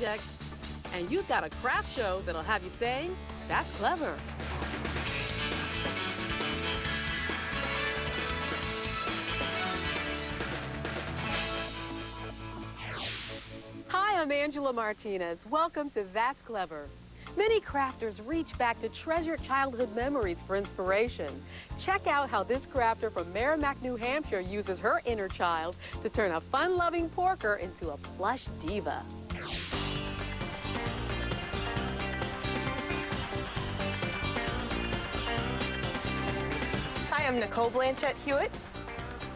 projects, and you've got a craft show that'll have you saying, "That's clever." Hi, I'm Angela Martinez. Welcome to That's Clever. Many crafters reach back to treasured childhood memories for inspiration. Check out how this crafter from Mermaid, New Hampshire uses her inner child to turn a fun-loving porker into a plush diva. Hi, I'm Nicole Blanchette Huot,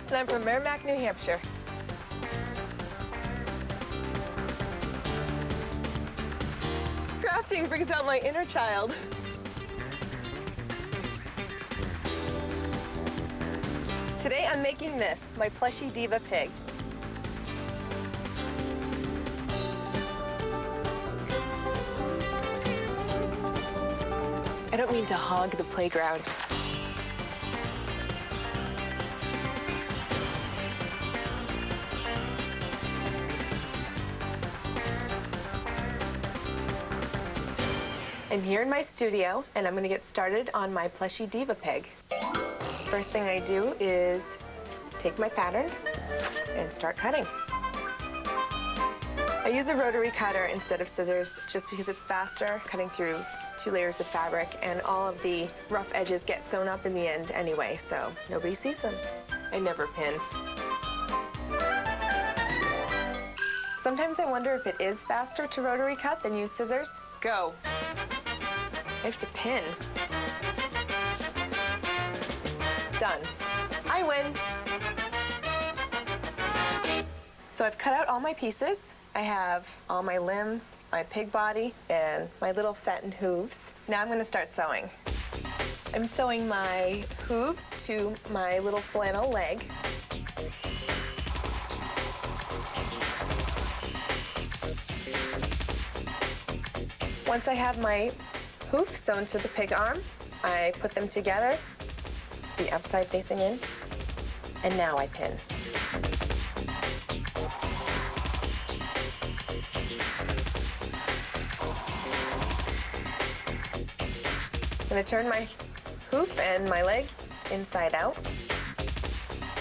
and I'm from Mermaid, New Hampshire. Crafting brings out my inner child. Today I'm making this, my Plushy Diva pig. I don't mean to hog the playground. I'm here in my studio, and I'm gonna get started on my Plushy Diva pig. First thing I do is take my pattern and start cutting. I use a rotary cutter instead of scissors just because it's faster, cutting through 2 layers of fabric, and all of the rough edges get sewn up in the end anyway, so nobody sees them. I never pin. Sometimes I wonder if it is faster to rotary cut than use scissors. Go. I have to pin. Done. I win. So I've cut out all my pieces. I have all my limbs, my pig body, and my little satin hooves. Now I'm going to start sewing. I'm sewing my hooves to my little flannel leg. Once I have my hoof sewn to the pig arm, I put them together, the outside facing in, and now I pin. I'm going to turn my hoof and my leg inside out.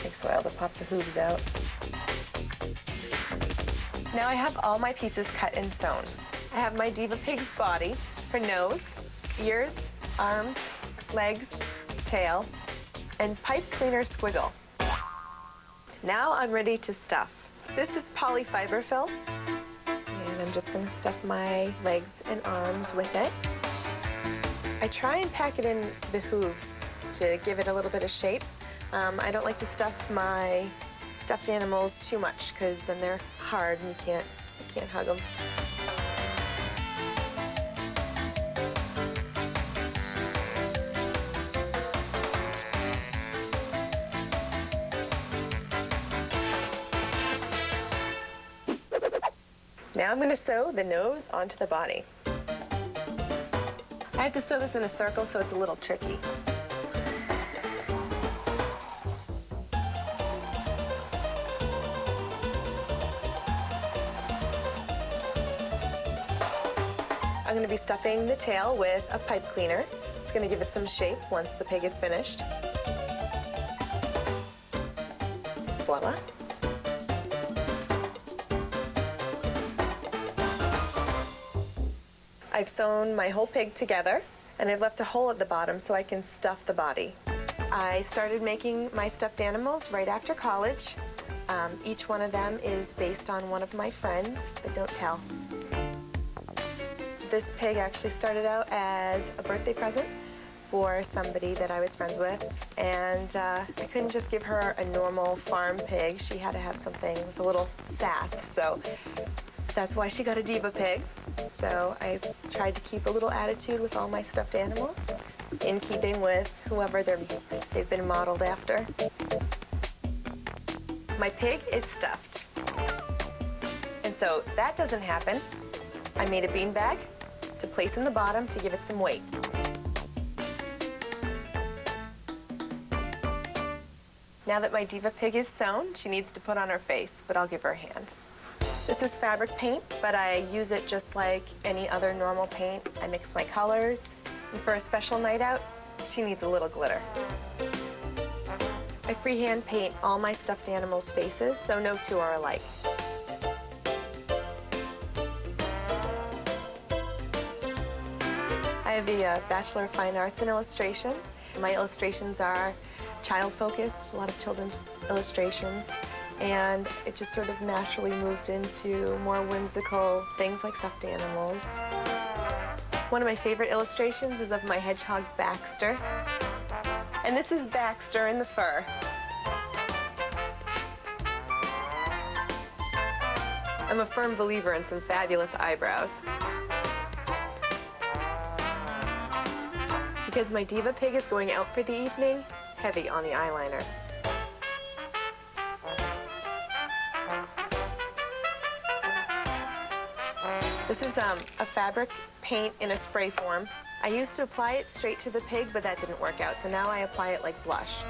Takes a while to pop the hooves out. Now I have all my pieces cut and sewn. I have my Diva pig's body, her nose, ears, arms, legs, tail, and pipe cleaner squiggle. Now I'm ready to stuff. This is polyfiber fill, and I'm just gonna stuff my legs and arms with it. I try and pack it into the hooves to give it a little bit of shape. I don't like to stuff my stuffed animals too much because then they're hard and you can't hug them. Now I'm going to sew the nose onto the body. I have to sew this in a circle, so it's a little tricky. I'm going to be stuffing the tail with a pipe cleaner. It's going to give it some shape once the pig is finished. Voila. I've sewn my whole pig together, and I've left a hole at the bottom so I can stuff the body. I started making my stuffed animals right after college. Each one of them is based on one of my friends, but don't tell. This pig actually started out as a birthday present for somebody that I was friends with, and I couldn't just give her a normal farm pig. She had to have something with a little sass, so that's why she got a Diva pig. So I've tried to keep a little attitude with all my stuffed animals, in keeping with whoever they've been modeled after. My pig is stuffed. And so that doesn't happen. I made a beanbag to place in the bottom to give it some weight. Now that my Diva pig is sewn, she needs to put on her face, but I'll give her a hand. This is fabric paint, but I use it just like any other normal paint. I mix my colors, and for a special night out, she needs a little glitter. I freehand paint all my stuffed animals' faces, so no two are alike. I have a Bachelor of Fine Arts in Illustration. My illustrations are child-focused, a lot of children's illustrations, and it just sort of naturally moved into more whimsical things like stuffed animals. One of my favorite illustrations is of my hedgehog Baxter. And this is Baxter in the fur. I'm a firm believer in some fabulous eyebrows. Because my Diva pig is going out for the evening, heavy on the eyeliner. This is a fabric paint in a spray form. I used to apply it straight to the pig, but that didn't work out, so now I apply it like blush.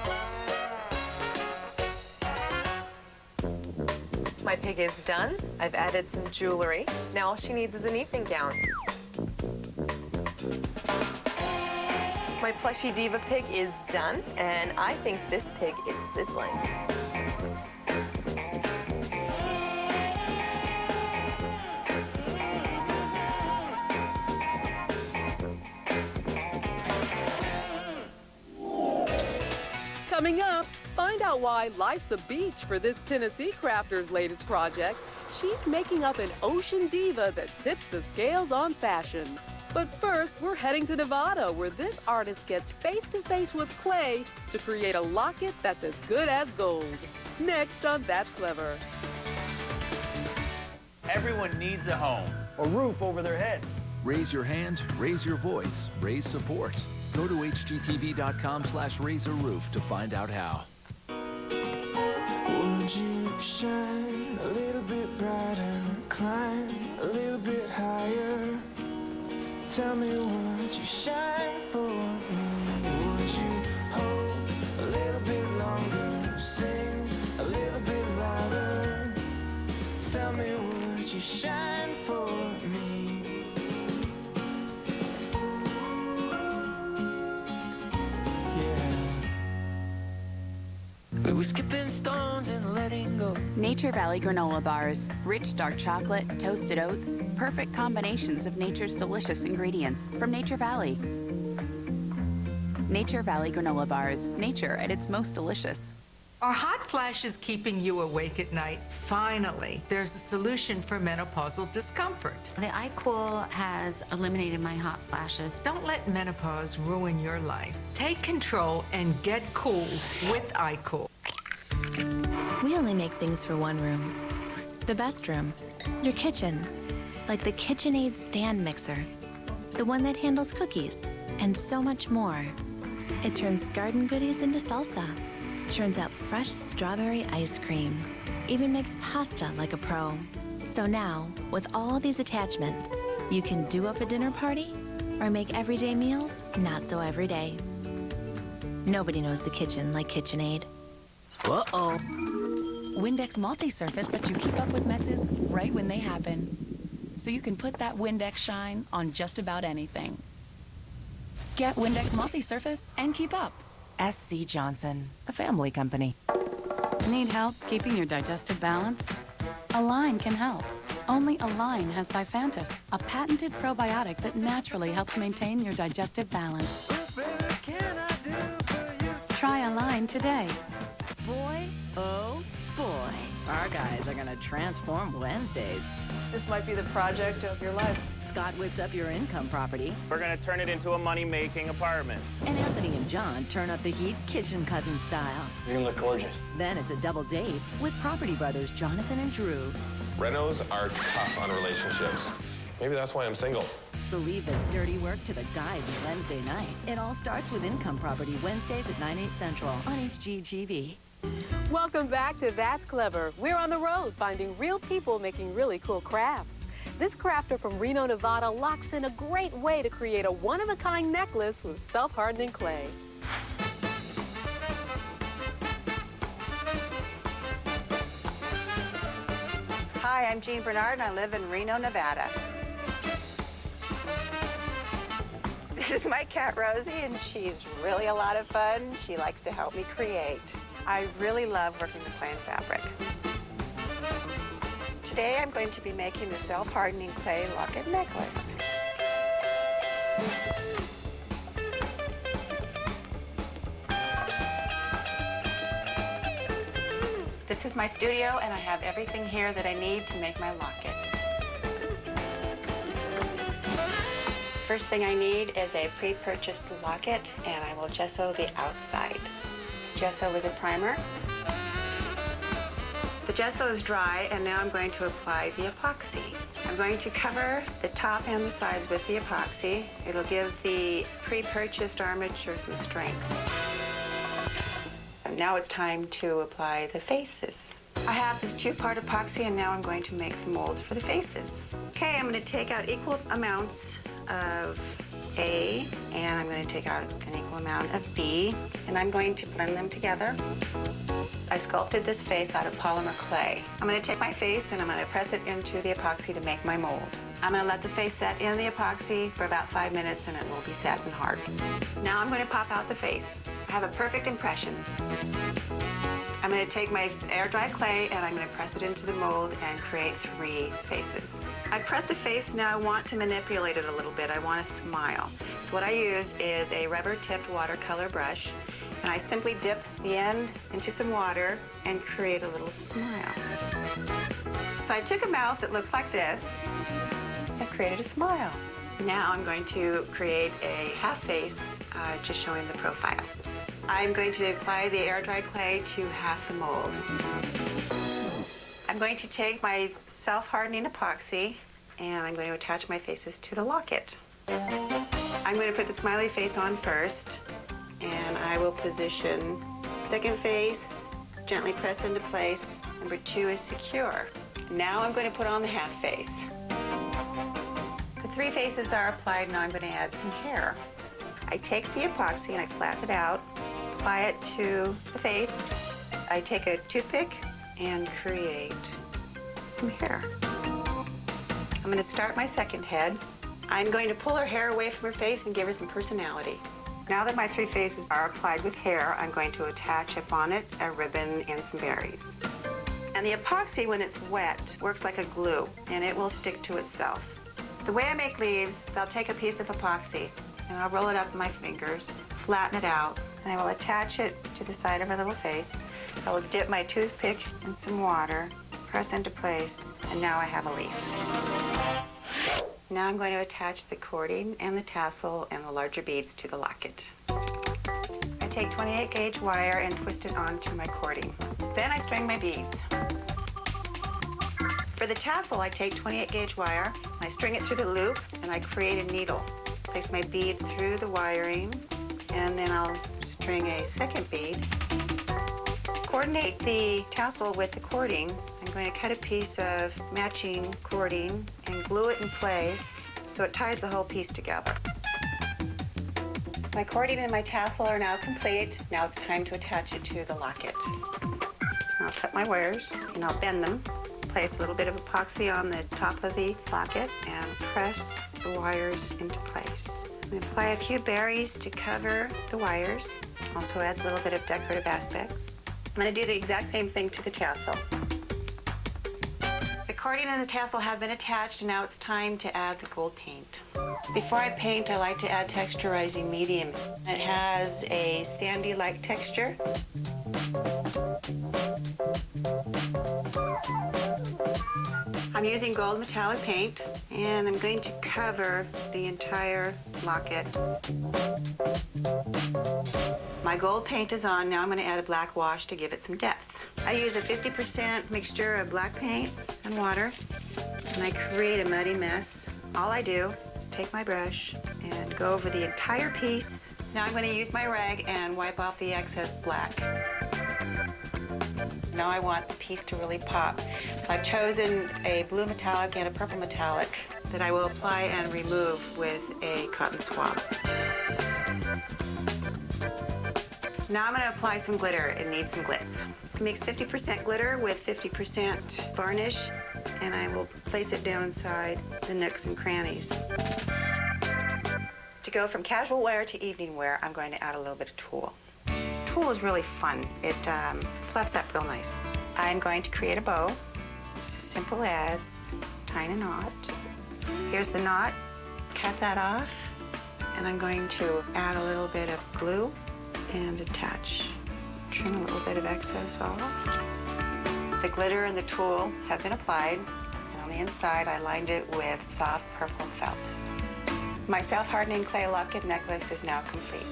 My pig is done. I've added some jewelry. Now all she needs is an evening gown. My Plushy Diva pig is done, and I think this pig is sizzling. Coming up, find out why life's a beach for this Tennessee crafter's latest project. She's making up an ocean diva that tips the scales on fashion. But first, we're heading to Nevada, where this artist gets face-to-face with clay to create a locket that's as good as gold. Next on That's Clever. Everyone needs a home, a roof over their head. Raise your hand, raise your voice, raise support. Go to hgtv.com/raisearoof to find out how. Would you shine a little bit brighter, climb a little bit higher? Tell me, would you shine for me? Would you hold a little bit longer, sing a little bit louder? Tell me, would you shine for me? We were skipping stones and letting go. Nature Valley granola bars. Rich dark chocolate, toasted oats, perfect combinations of nature's delicious ingredients from Nature Valley. Nature Valley granola bars. Nature at its most delicious. Are hot flashes keeping you awake at night? Finally, there's a solution for menopausal discomfort. The iCool has eliminated my hot flashes. Don't let menopause ruin your life. Take control and get cool with iCool. We only make things for one room. The best room. Your kitchen. Like the KitchenAid stand mixer. The one that handles cookies. And so much more. It turns garden goodies into salsa. Churns out fresh strawberry ice cream. Even makes pasta like a pro. So now, with all these attachments, you can do up a dinner party or make everyday meals not so everyday. Nobody knows the kitchen like KitchenAid. Uh-oh. Windex multi-surface lets you keep up with messes right when they happen. So you can put that Windex shine on just about anything. Get Windex multi-surface and keep up. S.C. Johnson, a family company. Need help keeping your digestive balance? Align can help. Only Align has Bifantis, a patented probiotic that naturally helps maintain your digestive balance. Try Align today. Boy, oh boy, our guys are gonna transform Wednesdays. This might be the project of your life. Scott whips up your income property. We're gonna turn it into a money-making apartment. And Anthony and John turn up the heat kitchen cousin style. He's gonna look gorgeous. Then it's a double date with property brothers Jonathan and Drew. Renos are tough on relationships. Maybe that's why I'm single. So leave the dirty work to the guys on Wednesday night. It all starts with Income Property, Wednesdays at 9/8 Central on HGTV. Welcome back to That's Clever. We're on the road finding real people making really cool crafts. This crafter from Reno, Nevada locks in a great way to create a one-of-a-kind necklace with self-hardening clay. Hi, Hi, I'm Jean Bernard, and I live in Reno, Nevada. This is my cat, Rosie, and she's really a lot of fun. She likes to help me create. I really love working with clay and fabric. Today, I'm going to be making the self-hardening clay locket necklace. This is my studio, and I have everything here that I need to make my locket. First thing I need is a pre-purchased locket, and I will gesso the outside. Gesso is a primer. The gesso is dry, and now I'm going to apply the epoxy. I'm going to cover the top and the sides with the epoxy. It'll give the pre-purchased armature some strength. And now it's time to apply the faces. I have this two-part epoxy, and now I'm going to make the molds for the faces. Okay, I'm going to take out equal amounts of A, and I'm going to take out an equal amount of B, and I'm going to blend them together. I sculpted this face out of polymer clay. I'm going to take my face and I'm going to press it into the epoxy to make my mold. I'm going to let the face set in the epoxy for about 5 minutes, and it will be set and hard. Now I'm going to pop out the face. I have a perfect impression. I'm going to take my air-dry clay and I'm going to press it into the mold and create 3 faces. I pressed a face, now I want to manipulate it a little bit. I want to smile. So what I use is a rubber-tipped watercolor brush, and I simply dip the end into some water and create a little smile. So I took a mouth that looks like this and created a smile. Now I'm going to create a half face, just showing the profile. I'm going to apply the air-dry clay to half the mold. I'm going to take my self-hardening epoxy and I'm going to attach my faces to the locket. I'm going to put the smiley face on first, and I will position second face, gently press into place. Number 2 is secure. Now I'm going to put on the half face. The 3 faces are applied, now I'm going to add some hair. I take the epoxy and I flatten it out, apply it to the face. I take a toothpick and create some hair. I'm going to start my second head. I'm going to pull her hair away from her face and give her some personality. Now that my 3 faces are applied with hair, I'm going to attach upon it a ribbon and some berries. And the epoxy, when it's wet, works like a glue, and it will stick to itself. The way I make leaves is I'll take a piece of epoxy and I'll roll it up in my fingers, flatten it out, and I will attach it to the side of her little face. I will dip my toothpick in some water, press into place, and now I have a leaf. Now I'm going to attach the cording and the tassel and the larger beads to the locket. I take 28 gauge wire and twist it onto my cording. Then I string my beads. For the tassel, I take 28 gauge wire, I string it through the loop, and I create a needle. Place my bead through the wiring, and then I'll string a second bead. Coordinate the tassel with the cording. I'm going to cut a piece of matching cording and glue it in place so it ties the whole piece together. My cording and my tassel are now complete. Now it's time to attach it to the locket. I'll cut my wires and I'll bend them. Place a little bit of epoxy on the top of the locket and press the wires into place. I'm going to apply a few berries to cover the wires. Also adds a little bit of decorative aspects. I'm going to do the exact same thing to the tassel. The cording and the tassel have been attached, and now it's time to add the gold paint. Before I paint, I like to add texturizing medium. It has a sandy-like texture. I'm using gold metallic paint, and I'm going to cover the entire locket. My gold paint is on. Now I'm going to add a black wash to give it some depth. I use a 50% mixture of black paint and water, and I create a muddy mess. All I do is take my brush and go over the entire piece. Now I'm going to use my rag and wipe off the excess black. Now I want the piece to really pop. So I've chosen a blue metallic and a purple metallic that I will apply and remove with a cotton swab. Now I'm going to apply some glitter. It needs some glitz. Mix 50% glitter with 50% varnish. and I will place it down inside the nooks and crannies. To go from casual wear to evening wear, I'm going to add a little bit of tulle. Tulle is really fun. It fluffs up real nice. I'm going to create a bow. It's as simple as tying a knot. Here's the knot. Cut that off, and I'm going to add a little bit of glue and attach. Trim a little bit of excess off. The glitter and the tulle have been applied, and on the inside I lined it with soft purple felt. My self-hardening clay locket necklace is now complete.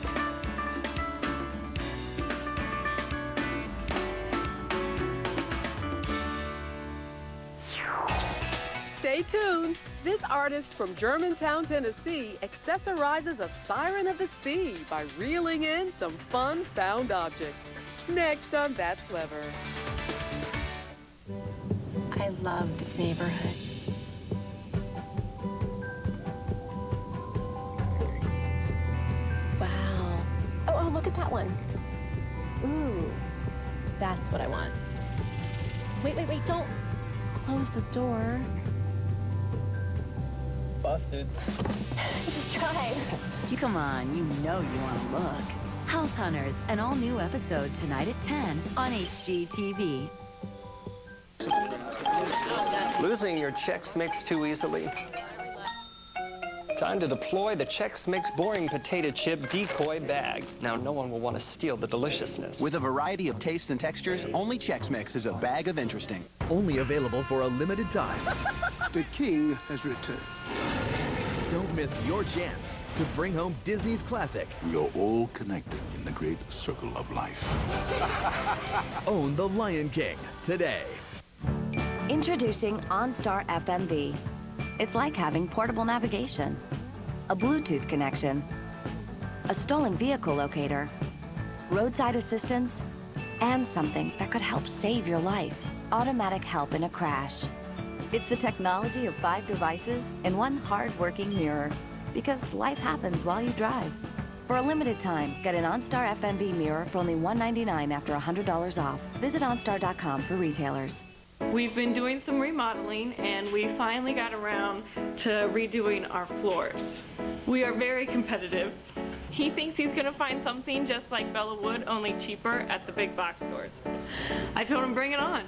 Stay tuned. This artist from Germantown, Tennessee, accessorizes a siren of the sea by reeling in some fun found objects. Next on That's Clever. I love this neighborhood. Wow. Oh, look at that one. Ooh, that's what I want. Wait, don't close the door. Busted. Just try. Come on, you know you want to look. House Hunters, an all-new episode tonight at 10 on HGTV. Losing your Chex Mix too easily? Time to deploy the Chex Mix boring potato chip decoy bag. Now no one will want to steal the deliciousness. With a variety of tastes and textures, only Chex Mix is a bag of interesting. Only available for a limited time. The king has returned. Don't miss your chance to bring home Disney's classic. We are all connected in the great circle of life. Own The Lion King today. Introducing OnStar FMV. It's like having portable navigation, a Bluetooth connection, a stolen vehicle locator, roadside assistance, and something that could help save your life. Automatic help in a crash. It's the technology of 5 devices and 1 hard-working mirror, because life happens while you drive. For a limited time, get an OnStar FMV mirror for only $199 after $100 off. Visit OnStar.com for retailers. We've been doing some remodeling, and we finally got around to redoing our floors. We are very competitive. He thinks he's going to find something just like Bella Wood, only cheaper at the big box stores. I told him, bring it on.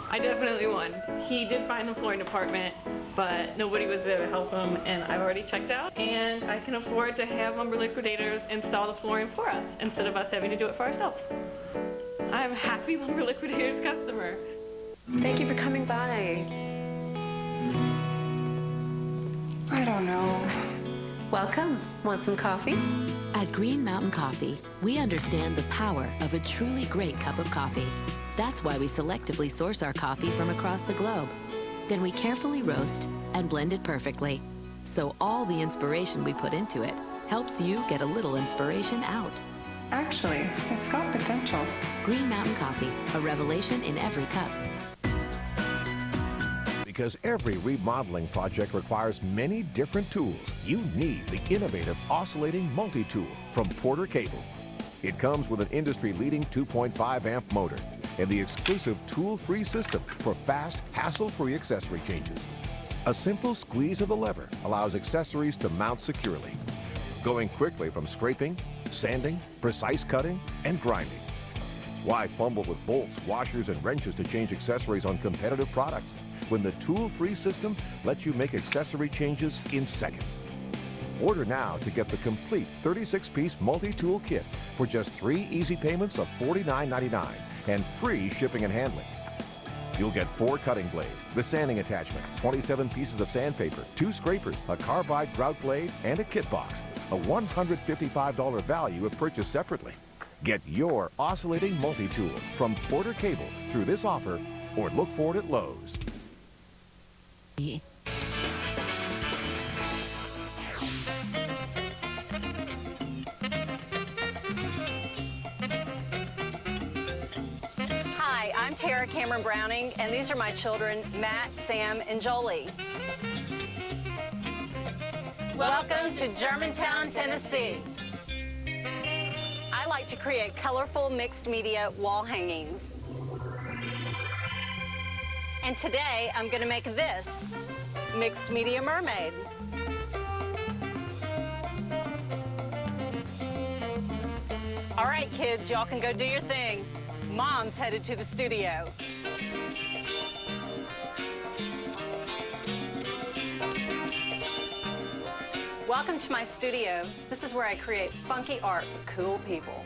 I definitely won. He did find the flooring department, but nobody was there to help him, and I've already checked out, and I can afford to have Lumber Liquidators install the flooring for us instead of us having to do it for ourselves. I'm a happy Lumber Liquidators customer. Thank you for coming by. I don't know. Welcome. Want some coffee? At Green Mountain Coffee, we understand the power of a truly great cup of coffee. That's why we selectively source our coffee from across the globe. Then we carefully roast and blend it perfectly. So all the inspiration we put into it helps you get a little inspiration out. Actually, it's got potential. Green Mountain Coffee, a revelation in every cup. Because every remodeling project requires many different tools, you need the innovative oscillating multi-tool from Porter Cable. It comes with an industry-leading 2.5 amp motor and the exclusive tool-free system for fast, hassle-free accessory changes. A simple squeeze of the lever allows accessories to mount securely, going quickly from scraping, sanding, precise cutting, and grinding. Why fumble with bolts, washers, and wrenches to change accessories on competitive products when the tool-free system lets you make accessory changes in seconds? Order now to get the complete 36-piece multi-tool kit for just 3 easy payments of $49.99 and free shipping and handling. You'll get 4 cutting blades, the sanding attachment, 27 pieces of sandpaper, 2 scrapers, a carbide grout blade, and a kit box. A $155 value if purchased separately. Get your oscillating multi-tool from Porter Cable through this offer or look for it at Lowe's. Hi, I'm Tara Cameron Browning, and these are my children, Matt, Sam, and Jolie. Welcome to Germantown, Tennessee. I like to create colorful mixed media wall hangings. And today I'm gonna make this mixed media mermaid. All right, kids, y'all can go do your thing. Mom's headed to the studio. Welcome to my studio. This is where I create funky art for cool people.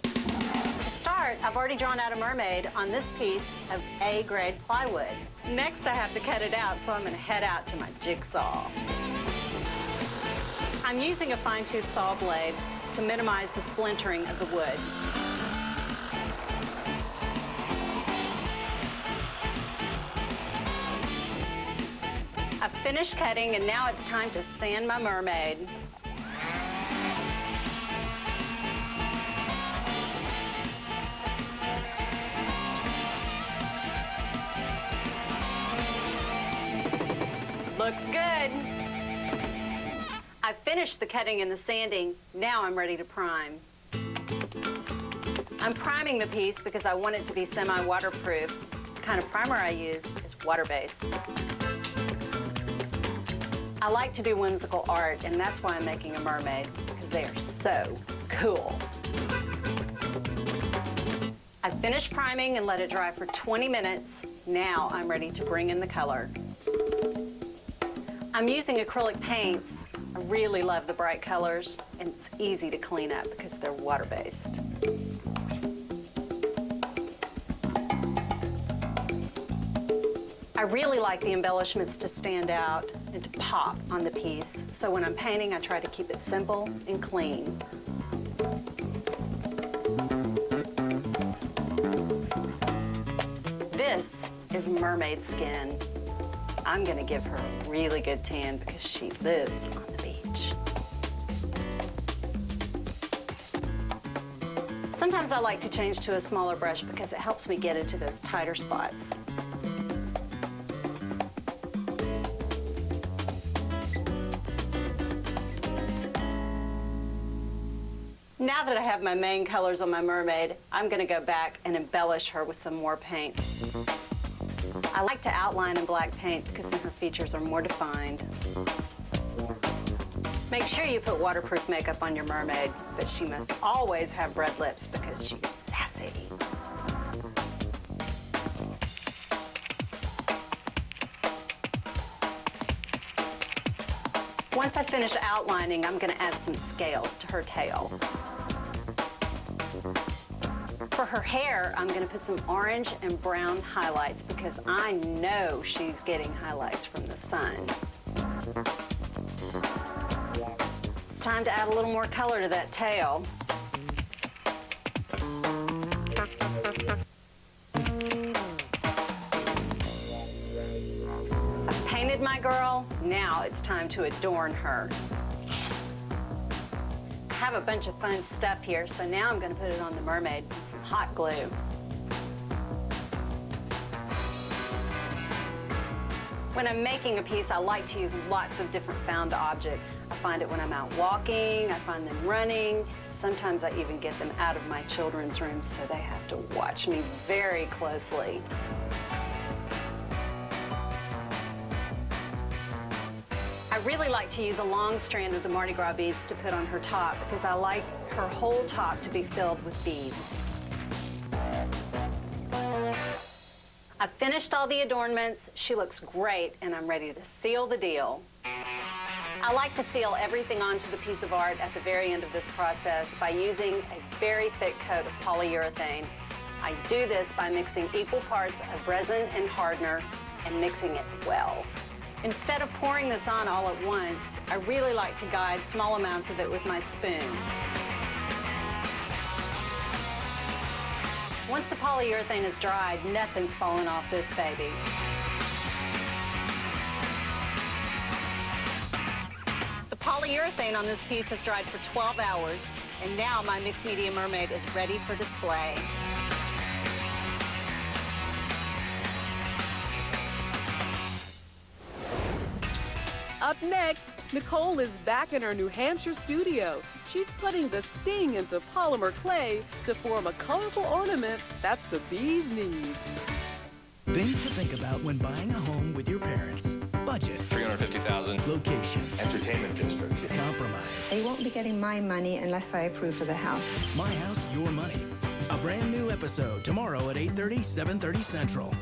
To start, I've already drawn out a mermaid on this piece of A-grade plywood. Next, I have to cut it out, so I'm going to head out to my jigsaw. I'm using a fine-tooth saw blade to minimize the splintering of the wood. I've finished cutting, and now it's time to sand my mermaid. Looks good. I've finished the cutting and the sanding. Now I'm ready to prime. I'm priming the piece because I want it to be semi-waterproof. The kind of primer I use is water-based. I like to do whimsical art, and that's why I'm making a mermaid, because they are so cool. I finished priming and let it dry for 20 minutes. Now I'm ready to bring in the color. I'm using acrylic paints. I really love the bright colors, and it's easy to clean up because they're water-based. I really like the embellishments to stand out and to pop on the piece. So when I'm painting, I try to keep it simple and clean. This is mermaid skin. I'm gonna give her a really good tan because she lives on the beach. Sometimes I like to change to a smaller brush because it helps me get into those tighter spots. Now that I have my main colors on my mermaid, I'm gonna go back and embellish her with some more paint. I like to outline in black paint because then her features are more defined. Make sure you put waterproof makeup on your mermaid, but she must always have red lips because she's sassy. Once I finish outlining, I'm gonna add some scales to her tail. For her hair, I'm gonna put some orange and brown highlights because I know she's getting highlights from the sun. It's time to add a little more color to that tail. I've painted my girl. Now it's time to adorn her. I have a bunch of fun stuff here, so now I'm going to put it on the mermaid with some hot glue. When I'm making a piece, I like to use lots of different found objects. I find it when I'm out walking, I find them running. Sometimes I even get them out of my children's rooms, so they have to watch me very closely. I really like to use a long strand of the Mardi Gras beads to put on her top because I like her whole top to be filled with beads. I've finished all the adornments. She looks great, and I'm ready to seal the deal. I like to seal everything onto the piece of art at the very end of this process by using a very thick coat of polyurethane. I do this by mixing equal parts of resin and hardener and mixing it well. Instead of pouring this on all at once, I really like to guide small amounts of it with my spoon. Once the polyurethane is dried, nothing's falling off this baby. The polyurethane on this piece has dried for 12 hours, and now my mixed media mermaid is ready for display. Up next, Nicole is back in her New Hampshire studio. She's putting the sting into polymer clay to form a colorful ornament that's the bee's knees. Things to think about when buying a home with your parents. Budget. $350,000. Location. Entertainment district. Compromise. They won't be getting my money unless I approve for the house. My house, your money. A brand new episode tomorrow at 8:30, 7:30 Central.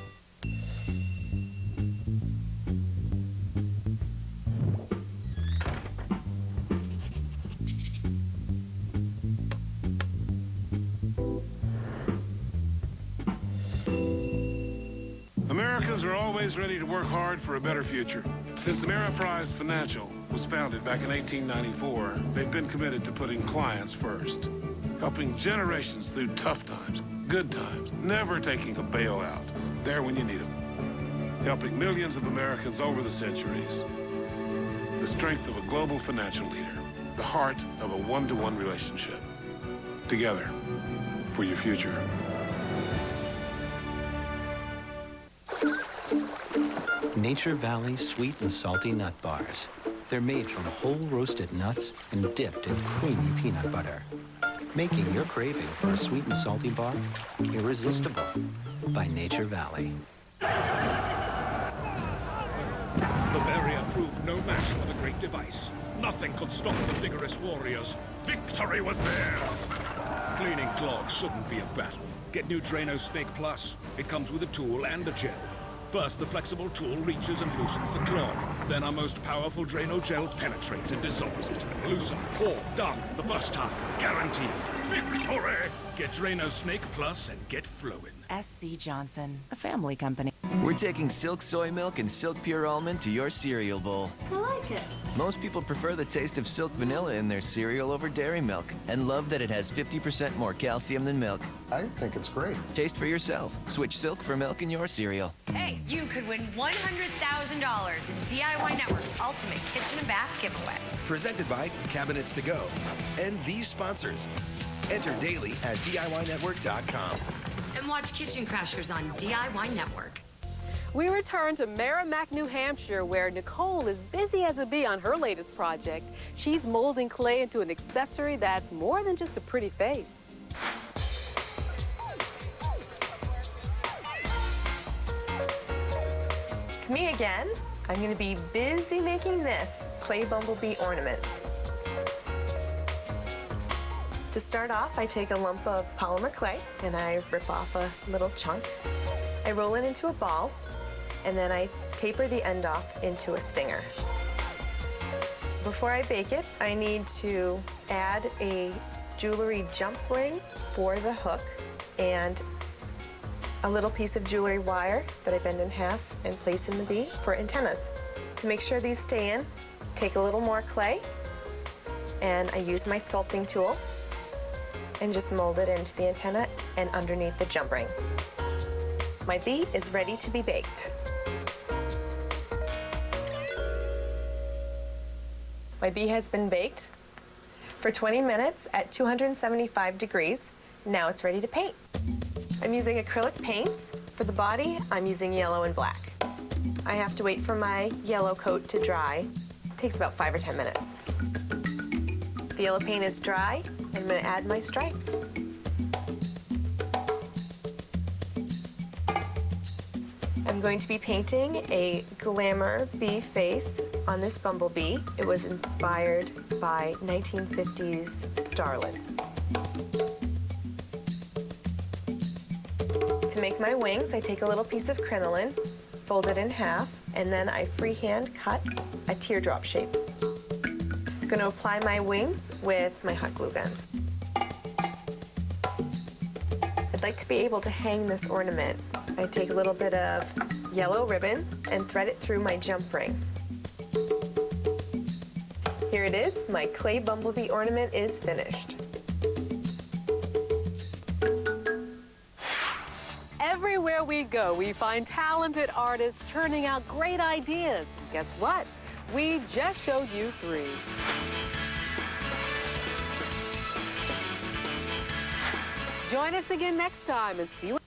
Americans are always ready to work hard for a better future. Since Ameriprise Financial was founded back in 1894, they've been committed to putting clients first, helping generations through tough times, good times, never taking a bailout, there when you need them, helping millions of Americans over the centuries. The strength of a global financial leader, the heart of a one-to-one relationship. Together, for your future. Nature Valley sweet and salty nut bars. They're made from whole roasted nuts and dipped in creamy peanut butter, making your craving for a sweet and salty bar irresistible. By Nature Valley. The barrier proved no match for the great device. Nothing could stop the vigorous warriors. Victory was theirs! Cleaning clogs shouldn't be a battle. Get new Drano Snake Plus. It comes with a tool and a gel. First, the flexible tool reaches and loosens the clog. Then our most powerful Drano gel penetrates and dissolves it. Loosen, pour, done. The first time. Guaranteed. Victory! Get Drano Snake Plus and get flowing. SC Johnson, a family company. We're taking Silk Soy Milk and Silk Pure Almond to your cereal bowl. I like it. Most people prefer the taste of Silk Vanilla in their cereal over dairy milk and love that it has 50% more calcium than milk. I think it's great. Taste for yourself. Switch Silk for milk in your cereal. Hey, you could win $100,000 in DIY Network's Ultimate Kitchen and Bath Giveaway. Presented by Cabinets to Go and these sponsors. Enter daily at DIYnetwork.com. And watch Kitchen Crashers on DIY Network. We return to Merrimack, New Hampshire, where Nicole is busy as a bee on her latest project. She's molding clay into an accessory that's more than just a pretty face. It's me again. I'm going to be busy making this clay bumblebee ornament. To start off, I take a lump of polymer clay and I rip off a little chunk. I roll it into a ball and then I taper the end off into a stinger. Before I bake it, I need to add a jewelry jump ring for the hook and a little piece of jewelry wire that I bend in half and place in the bee for antennas. To make sure these stay in, take a little more clay and I use my sculpting tool and just mold it into the antenna and underneath the jump ring. My bee is ready to be baked. My bee has been baked for 20 minutes at 275 degrees. Now it's ready to paint. I'm using acrylic paints. For the body, I'm using yellow and black. I have to wait for my yellow coat to dry. It takes about 5 or 10 minutes. The yellow paint is dry. I'm going to add my stripes. I'm going to be painting a glamour bee face on this bumblebee. It was inspired by 1950s starlets. To make my wings, I take a little piece of crinoline, fold it in half, and then I freehand cut a teardrop shape. I'm going to apply my wings with my hot glue gun. I'd like to be able to hang this ornament. I take a little bit of yellow ribbon and thread it through my jump ring. Here it is. My clay bumblebee ornament is finished. Everywhere we go, we find talented artists churning out great ideas. Guess what? We just showed you 3. Join us again next time and see you.